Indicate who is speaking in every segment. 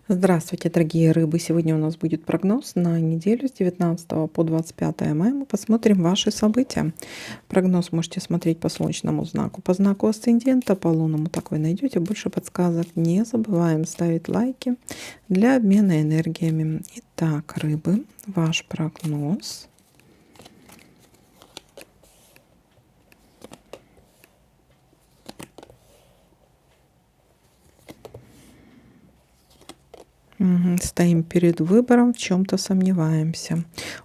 Speaker 1: Здравствуйте, дорогие рыбы! Сегодня у нас будет прогноз на неделю с 19 по 25 мая. Мы посмотрим ваши события. Прогноз можете смотреть по солнечному знаку, по знаку асцендента, по лунному. Так вы найдете больше подсказок. Не забываем ставить лайки для обмена энергиями. Итак, рыбы, ваш прогноз. Стоим перед выбором, в чем-то сомневаемся.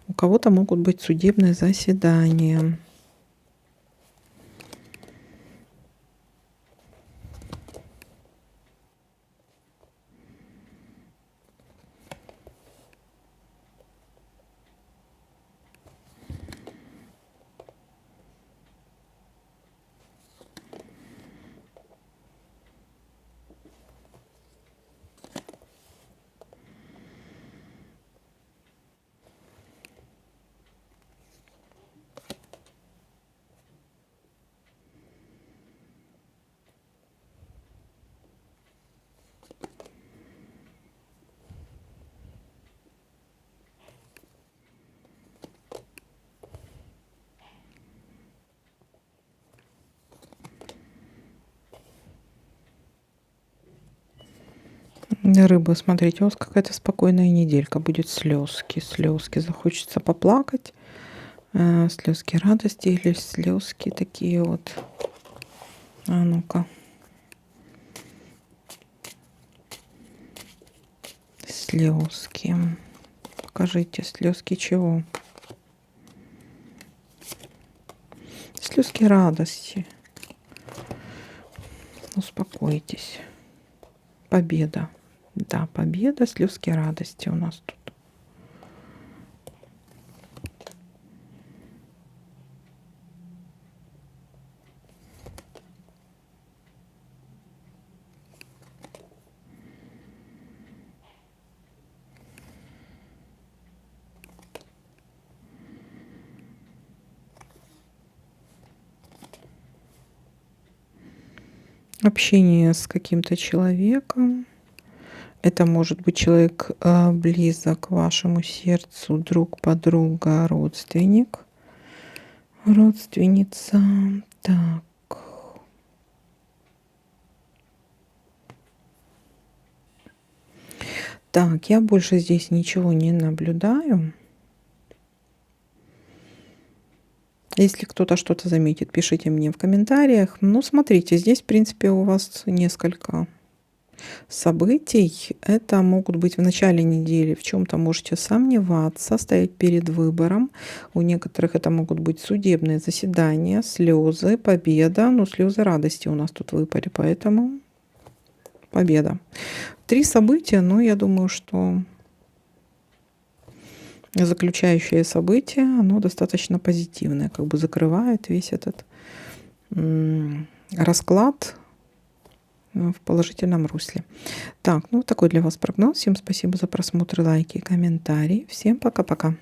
Speaker 1: У кого-то могут быть судебные заседания. Рыбы, смотрите, у вас какая-то спокойная неделька. Будет слезки, захочется поплакать. Слезки радости или слезки такие вот. А ну-ка. Слезки. Покажите, слезки чего? Слезки радости. Успокойтесь. Победа. Да, победа, слезки радости у нас тут. Общение с каким-то человеком. Это может быть человек близок вашему сердцу, друг, подруга, родственник, родственница. Так. Так, я больше здесь ничего не наблюдаю. Если кто-то что-то заметит, пишите мне в комментариях. Ну, смотрите, здесь, в принципе, у вас несколько событий. Это могут быть в начале недели, в чем-то можете сомневаться, стоять перед выбором. У некоторых это могут быть судебные заседания, слезы, победа. Ну, слезы радости у нас тут выпали, поэтому победа. 3 события, но я думаю, что заключающее событие, оно достаточно позитивное, как бы закрывает весь этот расклад в положительном русле. Так, ну такой для вас прогноз. Всем спасибо за просмотр, лайки, комментарии. Всем пока-пока.